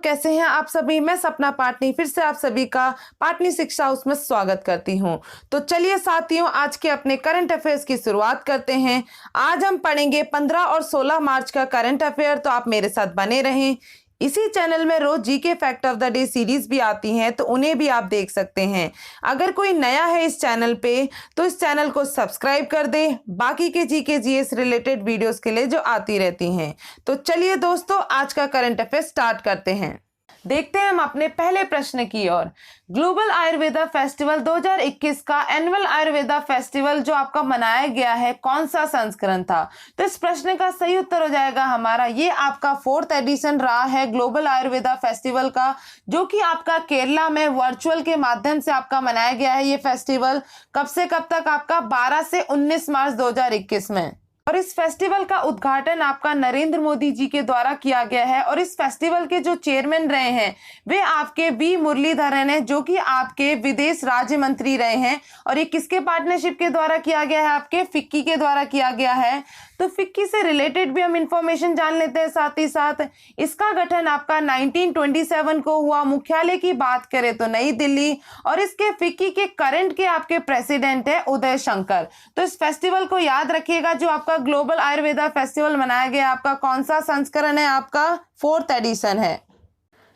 कैसे हैं आप सभी। मैं सपना पाटनी फिर से आप सभी का पाटनी शिक्षा हाउस में स्वागत करती हूं। तो चलिए साथियों, आज के अपने करंट अफेयर्स की शुरुआत करते हैं। आज हम पढ़ेंगे 15 और 16 मार्च का करंट अफेयर, तो आप मेरे साथ बने रहें। इसी चैनल में रोज GK fact of the day series भी आती हैं, तो उन्हें भी आप देख सकते हैं। अगर कोई नया है इस चैनल पे तो इस चैनल को सब्सक्राइब कर दे, बाकी के जीके जीएस रिलेटेड वीडियोस के लिए जो आती रहती हैं। तो चलिए दोस्तों, आज का करंट अफेयर स्टार्ट करते हैं। देखते हैं हम अपने पहले प्रश्न की ओर। ग्लोबल आयुर्वेदा फेस्टिवल 2021 का एनुअल आयुर्वेदा फेस्टिवल जो आपका मनाया गया है, कौन सा संस्करण था? तो इस प्रश्न का सही उत्तर हो जाएगा हमारा, ये आपका 4th एडिशन रहा है ग्लोबल आयुर्वेदा फेस्टिवल का, जो कि आपका केरला में वर्चुअल के माध्यम से आपका मनाया गया है। ये फेस्टिवल कब से कब तक? आपका 12 से 19 मार्च 2021 में। और इस फेस्टिवल का उद्घाटन आपका नरेंद्र मोदी जी के द्वारा किया गया है। और इस फेस्टिवल के जो चेयरमैन रहे हैं वे आपके वी मुरलीधरन हैं, जो कि आपके विदेश राज्य मंत्री रहे हैं। और ये किसके पार्टनरशिप के द्वारा किया गया है? आपके फिक्की के द्वारा किया गया है। तो फिक्की से रिलेटेड भी हम इंफॉर्मेशन जान लेते हैं। साथ ही साथ इसका गठन आपका 1927 को हुआ। मुख्यालय की बात करें तो नई दिल्ली, और इसके फिक्की के करंट के आपके प्रेसिडेंट है उदय शंकर। तो इस फेस्टिवल को याद रखिएगा, जो आपका ग्लोबल आयुर्वेदा फेस्टिवल मनाया गया, आपका कौन सा संस्करण है? आपका 4th एडिशन है।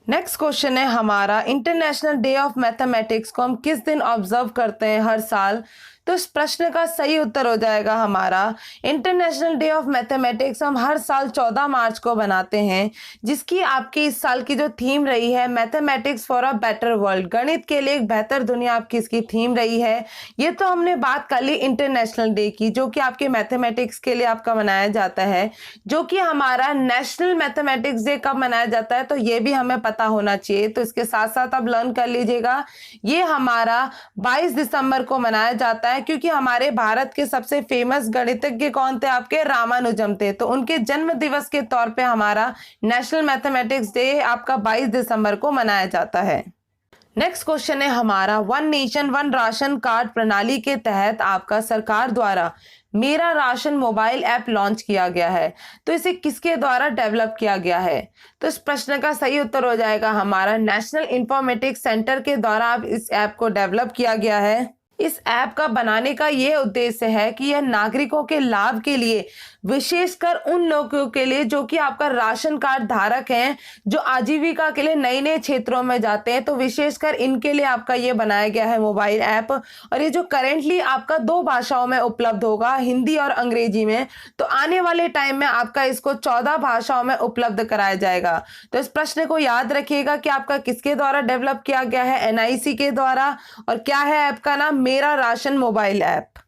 नेक्स्ट क्वेश्चन है हमारा, इंटरनेशनल डे ऑफ मैथमेटिक्स को हम किस दिन ऑब्जर्व करते हैं हर साल? तो इस प्रश्न का सही उत्तर हो जाएगा हमारा, इंटरनेशनल डे ऑफ मैथमेटिक्स हम हर साल 14 मार्च को बनाते हैं, जिसकी आपकी इस साल की जो थीम रही है mathematics for a better world, गणित के लिए एक बेहतर दुनिया आपकी इसकी थीम रही है। ये तो हमने बात कर ली इंटरनेशनल डे की, जो कि आपके मैथमेटिक्स के लिए आपका मनाया जाता है। जो कि हमारा नेशनल मैथमेटिक्स डे कब मनाया जाता है, तो ये भी हमें पता होना चाहिए। तो इसके साथ साथ आप लर्न कर लीजिएगा, ये हमारा 22 दिसंबर को मनाया जाता है, क्योंकि हमारे भारत के सबसे फेमस गणितज्ञ कौन थे? आपके रामानुजम थे। तो उनके जन्म दिवस के तौर पे हमारा नेशनल मैथमेटिक्स डे आपका 22 दिसंबर को मनाया जाता है। नेक्स्ट क्वेश्चन है हमारा, one nation one ration card प्रणाली के तहत आपका सरकार द्वारा मेरा राशन मोबाइल ऐप लॉन्च किया गया है। तो इसे किसके द्वारा डेवलप किया गया है? तो इस प्रश्न का सही उत्तर हो जाएगा हमारा, नेशनल इंफॉर्मेटिक्स सेंटर के द्वारा इस ऐप को डेवलप किया गया है। इस ऐप का बनाने का ये उद्देश्य है कि यह नागरिकों के लाभ के लिए, विशेषकर उन लोगों के लिए जो कि आपका राशन कार्ड धारक हैं, जो आजीविका के लिए नए नए क्षेत्रों में जाते हैं, तो विशेषकर इनके लिए आपका ये बनाया गया है मोबाइल ऐप। और ये जो करेंटली आपका 2 भाषाओं में उपलब्ध होगा, हिंदी और अंग्रेजी में। तो आने वाले टाइम में आपका इसको 14 भाषाओं में उपलब्ध कराया जाएगा। तो इस प्रश्न को याद रखिएगा कि आपका किसके द्वारा डेवलप किया गया है? एनआईसी के द्वारा। और क्या है ऐप का नाम? मेरा ration mobile app.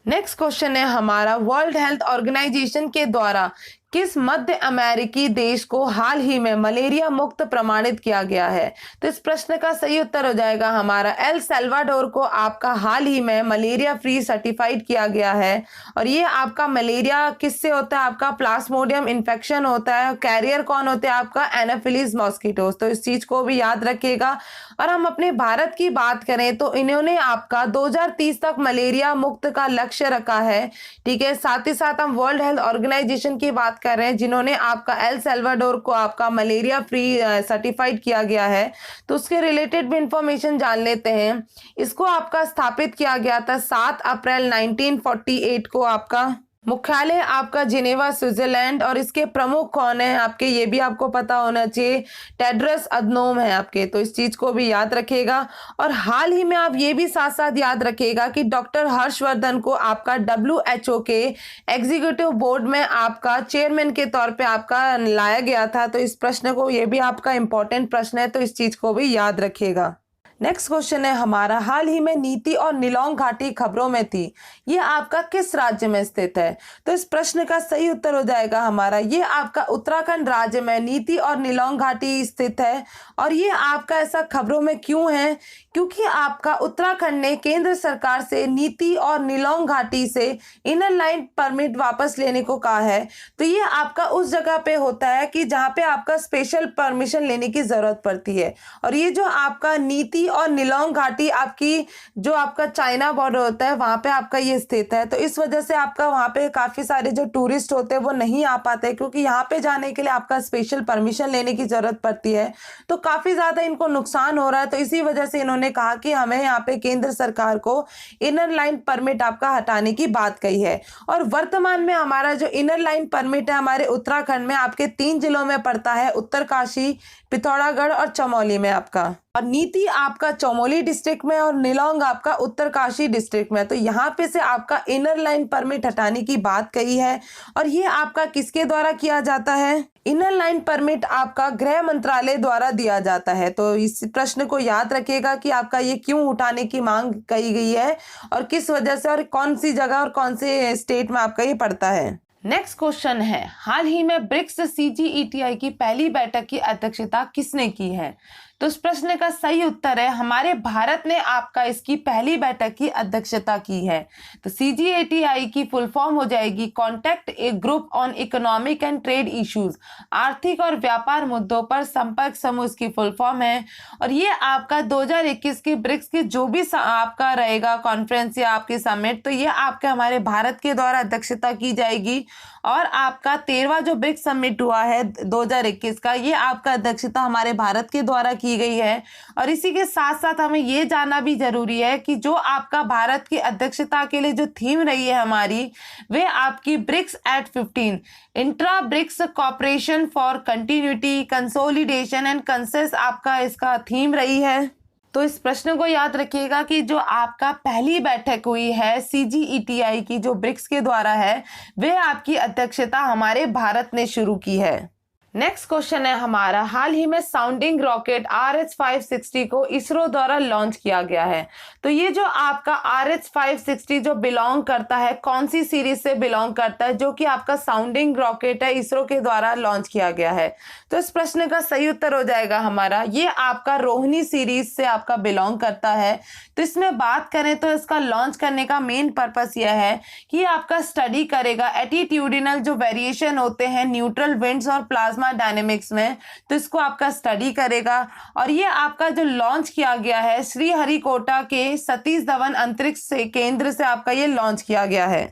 Next question है हमारा, वर्ल्ड हेल्थ ऑर्गेनाइजेशन के द्वारा किस मध्य अमेरिकी देश को हाल ही में मलेरिया मुक्त प्रमाणित किया गया है? तो इस प्रश्न का सही उत्तर हो जाएगा हमारा, एल सल्वाडोर को आपका हाल ही में मलेरिया फ्री सर्टिफाइड किया गया है। और ये आपका मलेरिया किससे होता है? आपका प्लाज्मोडियम इन्फेक्शन होता है। कैरियर कौन होते हैं? आपका एनाफिलीज मॉस्किटोस। तो इस चीज को भी याद रखिएगा। और हम अपने भारत की बात करें तो इन्होंने आपका 2030 तक मलेरिया मुक्त का लक्ष्य रखा है। ठीक है, साथ ही साथ हम वर्ल्ड हेल्थ ऑर्गेनाइजेशन की बात कर रहे हैं, जिन्होंने आपका एल सल्वाडोर को आपका मलेरिया फ्री सर्टिफाइड किया गया है। तो उसके रिलेटेड भी इंफॉर्मेशन जान लेते हैं। इसको आपका स्थापित किया गया था 7 अप्रैल 1948 को। आपका मुख्यालय आपका जिनेवा स्विट्जरलैंड। और इसके प्रमुख कौन है आपके? ये भी आपको पता होना चाहिए, टेड्रस अधनोम है आपके। तो इस चीज को भी याद रखिएगा। और हाल ही में आप ये भी साथ साथ याद रखिएगा कि डॉक्टर हर्षवर्धन को आपका WHO के एग्जीक्यूटिव बोर्ड में आपका चेयरमैन के तौर पे आपका लाया गया था। तो इस प्रश्न को, ये भी आपका इंपॉर्टेंट प्रश्न है, तो इस चीज को भी याद रखिएगा। नेक्स्ट क्वेश्चन है हमारा, हाल ही में नीति और निलोंग घाटी खबरों में थी, ये आपका किस राज्य में स्थित है? तो इस प्रश्न का सही उत्तर हो जाएगा हमारा, ये आपका उत्तराखंड राज्य में नीति और निलोंग घाटी स्थित है। और ये आपका ऐसा खबरों में क्यों है? क्योंकि आपका उत्तराखंड ने केंद्र सरकार से नीति और निलोंग घाटी से इनर लाइन परमिट वापस लेने को कहा है। तो ये आपका उस जगह पे होता है कि जहाँ पे आपका स्पेशल परमिशन लेने की जरूरत पड़ती है। और ये जो आपका नीति और निलोंग घाटी आपकी जो आपका चाइना बॉर्डर होता है वहां पे आपका ये स्थित है। तो इस वजह से आपका वहां पे काफी सारे जो टूरिस्ट होते हैं वो नहीं आ पाते, क्योंकि यहाँ पे जाने के लिए आपका स्पेशल परमिशन लेने की जरूरत पड़ती है। तो काफी ज्यादा इनको नुकसान हो रहा है। तो इसी वजह से इन्होंने कहा कि हमें यहाँ पे केंद्र सरकार को इनर लाइन परमिट आपका हटाने की बात कही है। और वर्तमान में हमारा जो इनर लाइन परमिट है हमारे उत्तराखंड में आपके 3 जिलों में पड़ता है, उत्तरकाशी, पिथौरागढ़ और चमोली में आपका। और नीति आपका चमोली डिस्ट्रिक्ट में और निलोंग आपका उत्तरकाशी डिस्ट्रिक्ट में। तो यहाँ पे से आपका इनर लाइन परमिट हटाने की बात कही है। और ये आपका किसके द्वारा किया जाता है? इनर लाइन परमिट आपका गृह मंत्रालय द्वारा दिया जाता है। तो इस प्रश्न को याद रखिएगा कि आपका ये क्यों उठाने की मांग कही गई है और किस वजह से और कौन सी जगह और कौन से स्टेट में आपका ये पड़ता है। नेक्स्ट क्वेश्चन है, हाल ही में ब्रिक्स CGETI की पहली बैठक की अध्यक्षता किसने की है? तो इस प्रश्न का सही उत्तर है हमारे भारत ने आपका इसकी पहली बैठक की अध्यक्षता की है। तो CGETI की फुल फॉर्म हो जाएगी contact A group on economic and trade issues, आर्थिक और व्यापार मुद्दों पर संपर्क समूह इसकी फुल फॉर्म है। और ये आपका 2021 की ब्रिक्स की जो भी आपका रहेगा कॉन्फ्रेंस या आपकी समिट, तो ये आपके हमारे भारत के द्वारा अध्यक्षता की जाएगी। और आपका 13वां जो ब्रिक्स समिट हुआ है 2021 का, ये आपका अध्यक्षता हमारे भारत के द्वारा की गई है। और इसी के साथ साथ हमें ये जानना भी जरूरी है कि जो आपका भारत की अध्यक्षता के लिए जो थीम रही है हमारी, वे आपकी BRICS at 15 intra BRICS cooperation for continuity, consolidation and consensus आपका इसका थीम रही है। तो इस प्रश्न को याद रखिएगा कि जो आपका पहली बैठक हुई है CGETI की जो ब्रिक्स के द्वारा है, वे आपकी अध्यक्षता हमारे भारत ने शुरू की है। नेक्स्ट क्वेश्चन है हमारा, हाल ही में साउंडिंग रॉकेट RH-560 को इसरो द्वारा लॉन्च किया गया है। तो ये जो आपका RH-560 जो बिलोंग करता है, कौन सी सीरीज से बिलोंग करता है, जो कि आपका साउंडिंग रॉकेट है इसरो के द्वारा लॉन्च किया गया है। तो इस प्रश्न का सही उत्तर हो जाएगा हमारा, ये आपका रोहिणी सीरीज से आपका बिलोंग करता है। तो इसमें बात करें तो इसका लॉन्च करने का मेन पर्पस यह है कि आपका स्टडी करेगा एटीट्यूडिनल जो वेरिएशन होते हैं न्यूट्रल विंड्स और प्लाज्मा डायनेमिक्स में, तो इसको आपका स्टडी करेगा। और ये आपका जो लॉन्च किया गया है श्रीहरिकोटा के सतीश धवन अंतरिक्ष से केंद्र से आपका ये लॉन्च किया गया है।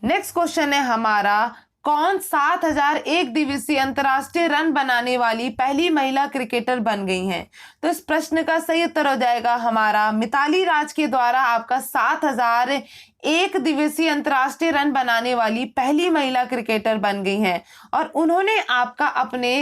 नेक्स्ट क्वेश्चन है हमारा, कौन 7000 एक दिवसीय अंतरराष्ट्रीय रन बनाने वाली पहली महिला क्रिकेटर बन गई हैं? तो इस प्रश्न का सही उत्तर हो जाएगा हमारा मिताली राज के द्वारा आपका 7000 एक दिवसीय अंतरराष्ट्रीय रन बनाने वाली पहली महिला क्रिकेटर बन गई हैं। और उन्होंने आपका अपने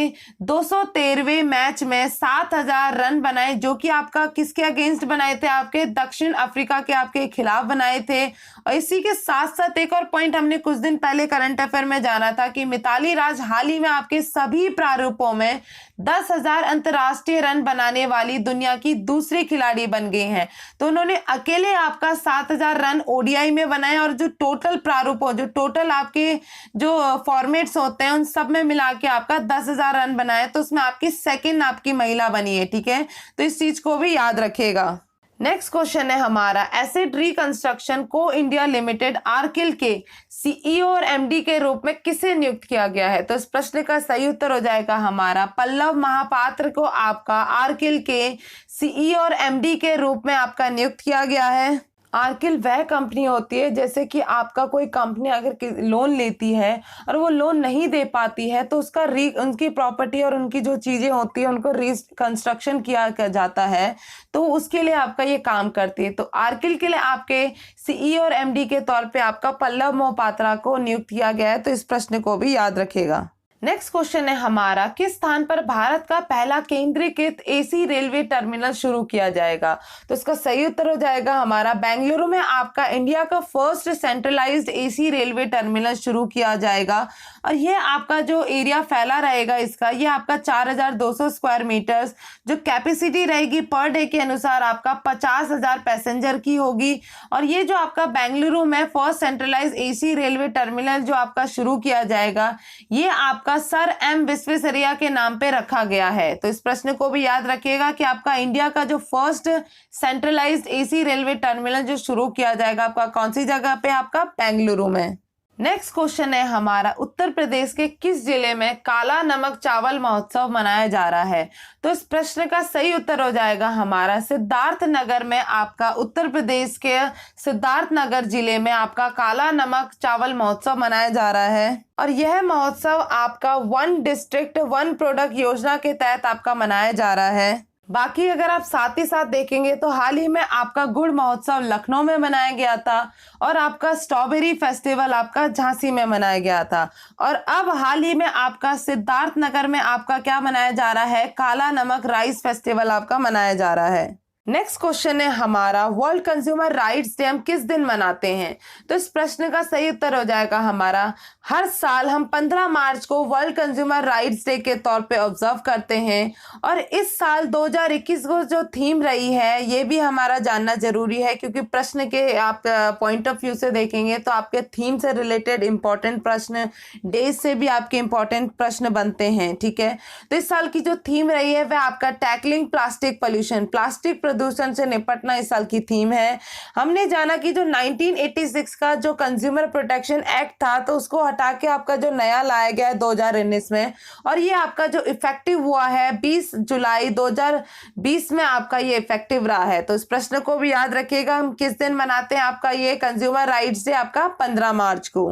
213वें मैच में 7000 रन बनाए, जो कि आपका किसके अगेंस्ट बनाए थे? आपके दक्षिण अफ्रीका के आपके खिलाफ बनाए थे। और इसी के साथ साथ एक और पॉइंट हमने कुछ दिन पहले करंट अफेयर में जाना था कि मिताली राज हाल ही में आपके सभी प्रारूपों में 10,000 अंतरराष्ट्रीय रन बनाने वाली दुनिया की दूसरी खिलाड़ी बन गई हैं। तो उन्होंने अकेले आपका 7000 रन ओडीआई में बनाए और जो टोटल प्रारूपों, जो टोटल आपके जो फॉर्मेट्स होते हैं उन सब में मिला के आपका 10,000 रन बनाए। तो उसमें आपकी सेकंड आपकी महिला बनी है, ठीक है। तो इस चीज को भी याद रखिएगा। नेक्स्ट क्वेश्चन है हमारा, एसेट रिकंस्ट्रक्शन को इंडिया लिमिटेड आर्किल के सीईओ और एमडी के रूप में किसे नियुक्त किया गया है? तो इस प्रश्न का सही उत्तर हो जाएगा हमारा पल्लव महापात्र को आपका आर्किल के सीईओ और एमडी के रूप में आपका नियुक्त किया गया है। आर्किल वह कंपनी होती है, जैसे कि आपका कोई कंपनी अगर लोन लेती है और वो लोन नहीं दे पाती है तो उसका उनकी प्रॉपर्टी और उनकी जो चीज़ें होती है उनको रिकंस्ट्रक्शन किया जाता है, तो उसके लिए आपका ये काम करती है। तो आर्किल के लिए आपके सीईओ और एमडी के तौर पे आपका पल्लव मोहपात्रा को नियुक्त किया गया है। तो इस प्रश्न को भी याद रखेगा। नेक्स्ट क्वेश्चन है हमारा, किस स्थान पर भारत का पहला केंद्रीकृत एसी रेलवे टर्मिनल शुरू किया जाएगा? तो इसका सही उत्तर हो जाएगा हमारा बेंगलुरु में आपका इंडिया का first centralised AC railway terminal शुरू किया जाएगा। और ये आपका जो एरिया फैला रहेगा इसका, ये आपका 4200 स्क्वायर मीटर्स, जो कैपेसिटी रहेगी पर डे के अनुसार आपका 50,000 पैसेंजर की होगी। और ये जो आपका बेंगलुरु में first centralised AC railway terminal जो आपका शुरू किया जाएगा, ये आपका सर एम विश्वेश्वरैया के नाम पे रखा गया है। तो इस प्रश्न को भी याद रखिएगा कि आपका इंडिया का जो first centralised AC railway terminal जो शुरू किया जाएगा आपका कौन सी जगह पे? आपका बेंगलुरु में। नेक्स्ट क्वेश्चन है हमारा, उत्तर प्रदेश के किस जिले में काला नमक चावल महोत्सव मनाया जा रहा है? तो इस प्रश्न का सही उत्तर हो जाएगा हमारा सिद्धार्थ नगर में। आपका उत्तर प्रदेश के सिद्धार्थ नगर जिले में आपका काला नमक चावल महोत्सव मनाया जा रहा है और यह महोत्सव आपका वन डिस्ट्रिक्ट वन प्रोडक्ट योजना के तहत आपका मनाया जा रहा है। बाकी अगर आप साथ ही साथ देखेंगे तो हाल ही में आपका गुड़ महोत्सव लखनऊ में मनाया गया था और आपका स्ट्रॉबेरी फेस्टिवल आपका झांसी में मनाया गया था और अब हाल ही में आपका सिद्धार्थ नगर में आपका क्या मनाया जा रहा है? काला नमक राइस फेस्टिवल आपका मनाया जा रहा है। नेक्स्ट क्वेश्चन है हमारा, वर्ल्ड कंज्यूमर राइट्स डे हम किस दिन मनाते हैं? तो इस प्रश्न का सही उत्तर हो जाएगा हमारा, हर साल हम 15 मार्च को वर्ल्ड कंज्यूमर राइट्स डे के तौर पे ऑब्जर्व करते हैं और इस साल 2021 को जो थीम रही है ये भी हमारा जानना जरूरी है, क्योंकि प्रश्न के आप पॉइंट ऑफ व्यू से देखेंगे तो आपके थीम से रिलेटेड इंपॉर्टेंट प्रश्न, डेज से भी आपके इंपॉर्टेंट प्रश्न बनते हैं। ठीक है, तो इस साल की जो थीम रही है वह आपका टैकलिंग प्लास्टिक पोल्यूशन, प्लास्टिक प्रदूषण से निपटना इस साल की थीम है। हमने जाना कि जो 1986 का जो कंज्यूमर प्रोटेक्शन एक्ट था तो उसको हटा के आपका जो नया लाया गया है 2019 में और ये आपका जो इफेक्टिव हुआ है 20 जुलाई 2020 में आपका ये इफेक्टिव रहा है। तो इस प्रश्न को भी याद रखिएगा, हम किस दिन मनाते हैं आपका ये कंज्यूमर राइट्स डे? आपका 15 मार्च को।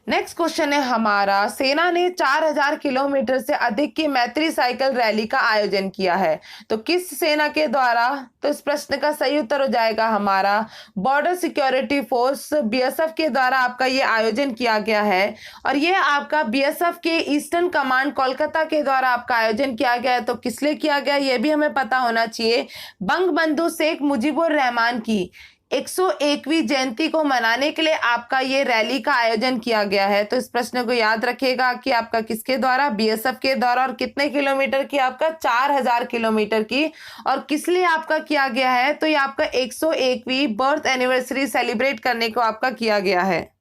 नेक्स्ट क्वेश्चन है हमारा, सेना ने 4000 किलोमीटर से अधिक की मैत्री साइकिल रैली का आयोजन किया है, तो किस सेना के द्वारा? तो इस प्रश्न का सही उत्तर हो जाएगा हमारा बॉर्डर सिक्योरिटी फोर्स बीएसएफ के द्वारा आपका ये आयोजन किया गया है और ये आपका बीएसएफ के ईस्टर्न कमांड कोलकाता के द्वारा आपका आयोजन किया गया है। तो किस लिए किया गया ये भी हमें पता होना चाहिए। बंगबंधु शेख मुजीबुर रहमान की 101वीं जयंती को मनाने के लिए आपका ये रैली का आयोजन किया गया है। तो इस प्रश्न को याद रखिएगा कि आपका किसके द्वारा? बीएसएफ के द्वारा। और कितने किलोमीटर की? आपका 4000 किलोमीटर की। और किस लिए आपका किया गया है? तो ये आपका 101वीं बर्थ एनिवर्सरी सेलिब्रेट करने को आपका किया गया है।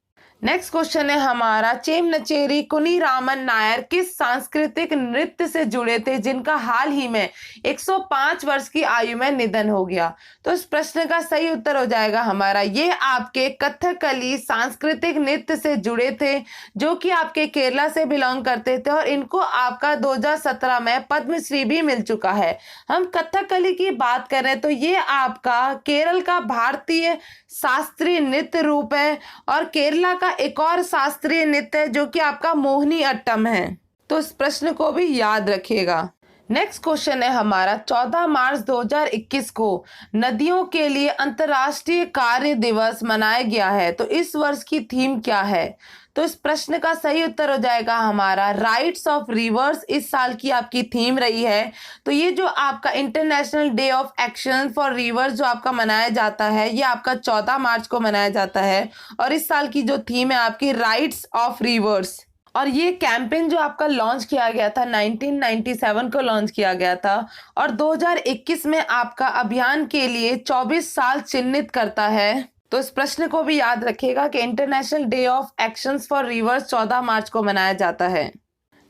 नेक्स्ट क्वेश्चन है हमारा, चेमनचेरी कुनी रामन नायर किस सांस्कृतिक नृत्य से जुड़े थे जिनका हाल ही में 105 वर्ष की आयु में निधन हो गया? तो इस प्रश्न का सही उत्तर हो जाएगा हमारा, ये आपके कथकली सांस्कृतिक नृत्य से जुड़े थे जो कि आपके केरला से बिलोंग करते थे और इनको आपका 2017 में पद्मश्री भी मिल चुका है। हम कथकली की बात करें तो ये आपका केरल का भारतीय शास्त्रीय नृत्य रूप है और केरला का एक और शास्त्रीय नृत्य है जो कि आपका मोहिनी अट्टम है। तो इस प्रश्न को भी याद रखिएगा। नेक्स्ट क्वेश्चन है हमारा, 14 मार्च 2021 को नदियों के लिए अंतर्राष्ट्रीय कार्य दिवस मनाया गया है, तो इस वर्ष की थीम क्या है? तो इस प्रश्न का सही उत्तर हो जाएगा हमारा राइट्स ऑफ रिवर्स इस साल की आपकी थीम रही है। तो ये जो आपका international day of action for reverse जो आपका मनाया जाता है ये आपका 14 मार्च को मनाया जाता है और इस साल की जो थीम है आपकी राइट्स ऑफ रिवर्स। और ये कैंपेन जो आपका लॉन्च किया गया था 1997 को लॉन्च किया गया था और 2021 में आपका अभियान के लिए 24 साल चिन्हित करता है। तो इस प्रश्न को भी याद रखिएगा कि international day of actions for reverse 14 मार्च को मनाया जाता है।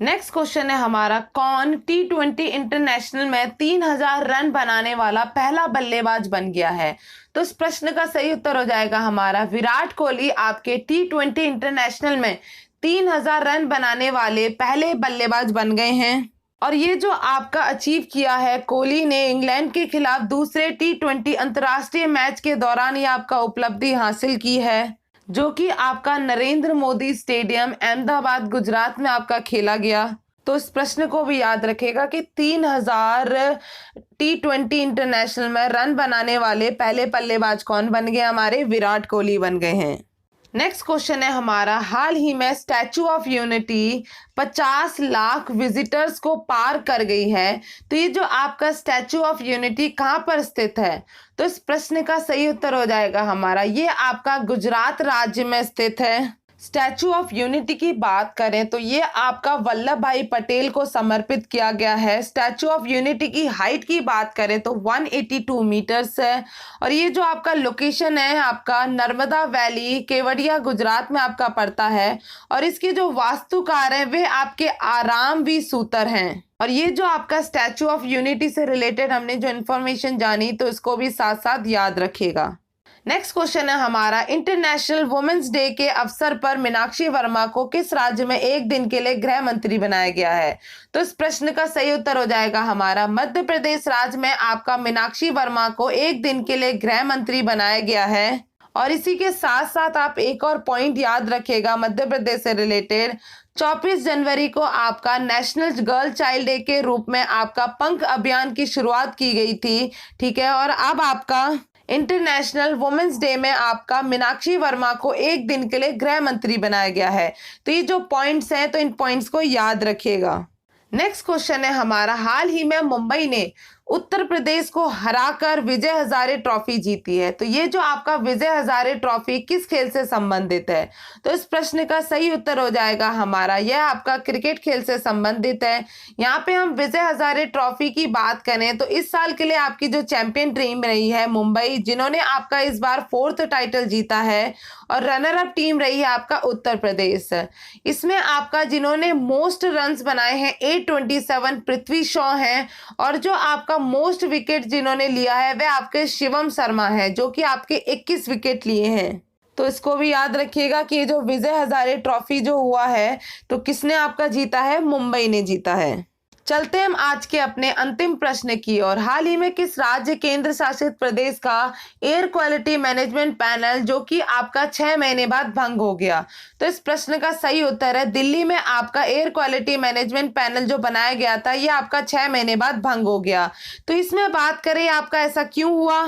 नेक्स्ट क्वेश्चन है हमारा, कौन T20 इंटरनेशनल में 3000 रन बनाने वाला पहला बल्लेबाज बन गया है? तो इस प्रश्न का सही उत्तर हो जाएगा हमारा विराट कोहली आपके T20 इंटरनेशनल में 3000 रन बनाने वाले पहले बल्लेबाज बन गए हैं। और ये जो आपका अचीव किया है कोहली ने इंग्लैंड के खिलाफ दूसरे T20 अंतर्राष्ट्रीय मैच के दौरान ये आपका उपलब्धि हासिल की है जो कि आपका नरेंद्र मोदी स्टेडियम अहमदाबाद गुजरात में आपका खेला गया। तो इस प्रश्न को भी याद रखेगा कि 3000 T20 इंटरनेशनल में रन बनाने वाले पहले बल्लेबाज कौन बन गए? हमारे विराट कोहली बन गए हैं। नेक्स्ट क्वेश्चन है हमारा, हाल ही में statue of unity 50 lakh visitors को पार कर गई है, तो ये जो आपका स्टैचू ऑफ यूनिटी कहाँ पर स्थित है? तो इस प्रश्न का सही उत्तर हो जाएगा हमारा ये आपका गुजरात राज्य में स्थित है। स्टैचू ऑफ यूनिटी की बात करें तो ये आपका वल्लभ भाई पटेल को समर्पित किया गया है। स्टैचू ऑफ यूनिटी की हाइट की बात करें तो 182 मीटर्स है और ये जो आपका लोकेशन है आपका नर्मदा वैली केवड़िया गुजरात में आपका पड़ता है और इसके जो वास्तुकार हैं वे आपके आराम वी सूतर हैं। और ये जो आपका स्टैचू ऑफ यूनिटी से रिलेटेड हमने जो इन्फॉर्मेशन जानी तो इसको भी साथ साथ याद रखिएगा। नेक्स्ट क्वेश्चन है हमारा, इंटरनेशनल वुमेन्स डे के अवसर पर मीनाक्षी वर्मा को किस राज्य में एक दिन के लिए गृह मंत्री बनाया गया है? तो इस प्रश्न का सही उत्तर हो जाएगा हमारा मध्य प्रदेश राज्य में आपका मीनाक्षी वर्मा को एक दिन के लिए गृह मंत्री बनाया गया है। और इसी के साथ साथ आप एक और पॉइंट याद रखिएगा मध्य प्रदेश से रिलेटेड, 24 जनवरी को आपका नेशनल गर्ल चाइल्ड डे के रूप में आपका पंख अभियान की शुरुआत की गई थी, ठीक है। और अब आपका इंटरनेशनल वुमेन्स डे में आपका मीनाक्षी वर्मा को एक दिन के लिए गृह मंत्री बनाया गया है। तो ये जो पॉइंट्स हैं तो इन पॉइंट्स को याद रखिएगा। नेक्स्ट क्वेश्चन है हमारा, हाल ही में मुंबई ने उत्तर प्रदेश को हराकर विजय हजारे ट्रॉफी जीती है। तो ये जो आपका विजय हजारे ट्रॉफी किस खेल से संबंधित है? तो इस प्रश्न का सही उत्तर हो जाएगा हमारा यह आपका क्रिकेट खेल से संबंधित है। यहाँ पे हम विजय हजारे ट्रॉफी की बात करें तो इस साल के लिए आपकी जो चैंपियन टीम रही है मुंबई, जिन्होंने आपका इस बार 4th टाइटल जीता है, और रनर अप टीम रही है आपका उत्तर प्रदेश। इसमें आपका जिन्होंने मोस्ट रन्स बनाए हैं 827 पृथ्वी शॉ हैं, और जो आपका मोस्ट विकेट जिन्होंने लिया है वह आपके शिवम शर्मा है, जो कि आपके 21 विकेट लिए हैं। तो इसको भी याद रखिएगा कि ये जो विजय हजारे ट्रॉफी जो हुआ है तो किसने आपका जीता है? मुंबई ने जीता है। चलते हम आज के अपने अंतिम प्रश्न की ओर। हाल ही में किस राज्य केंद्र शासित प्रदेश का एयर क्वालिटी मैनेजमेंट पैनल जो कि आपका 6 महीने बाद भंग हो गया? तो इस प्रश्न का सही उत्तर है दिल्ली में आपका एयर क्वालिटी मैनेजमेंट पैनल जो बनाया गया था ये आपका 6 महीने बाद भंग हो गया। तो इसमें बात करें आपका ऐसा क्यों हुआ?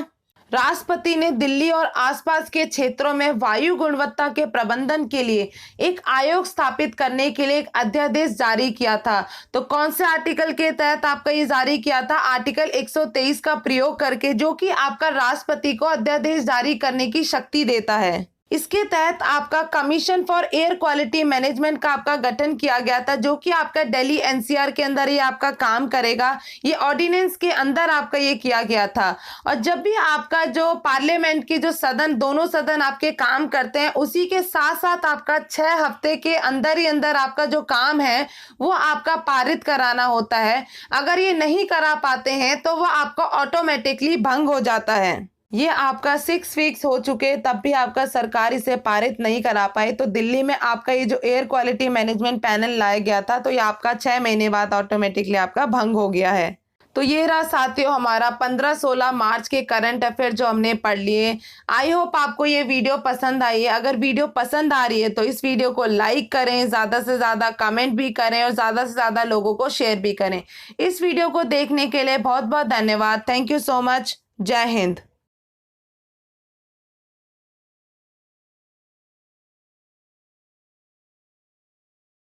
राष्ट्रपति ने दिल्ली और आसपास के क्षेत्रों में वायु गुणवत्ता के प्रबंधन के लिए एक आयोग स्थापित करने के लिए एक अध्यादेश जारी किया था। तो कौन से आर्टिकल के तहत आपका ये जारी किया था? आर्टिकल 123 का प्रयोग करके, जो कि आपका राष्ट्रपति को अध्यादेश जारी करने की शक्ति देता है। इसके तहत आपका commission for air quality management का आपका गठन किया गया था, जो कि आपका दिल्ली एनसीआर के अंदर ये आपका काम करेगा। ये ऑर्डिनेंस के अंदर आपका ये किया गया था। और जब भी आपका जो पार्लियामेंट की जो सदन, दोनों सदन आपके काम करते हैं, उसी के साथ साथ आपका 6 हफ्ते के अंदर ही अंदर आपका जो काम है वो आपका पारित कराना होता है। अगर ये नहीं करा पाते हैं तो वह आपका ऑटोमेटिकली भंग हो जाता है। ये आपका 6 वीक्स हो चुके तब भी आपका सरकार इसे पारित नहीं करा पाई। तो दिल्ली में आपका ये जो एयर क्वालिटी मैनेजमेंट पैनल लाया गया था तो ये आपका 6 महीने बाद ऑटोमेटिकली आपका भंग हो गया है। तो ये रहा साथियों हमारा 15-16 मार्च के करंट अफेयर जो हमने पढ़ लिए। आई होप आपको ये वीडियो पसंद आई है। अगर वीडियो पसंद आ रही है तो इस वीडियो को लाइक करें, ज़्यादा से ज़्यादा कमेंट भी करें और ज़्यादा से ज़्यादा लोगों को शेयर भी करें। इस वीडियो को देखने के लिए बहुत बहुत धन्यवाद। Thank you so much. जय हिंद।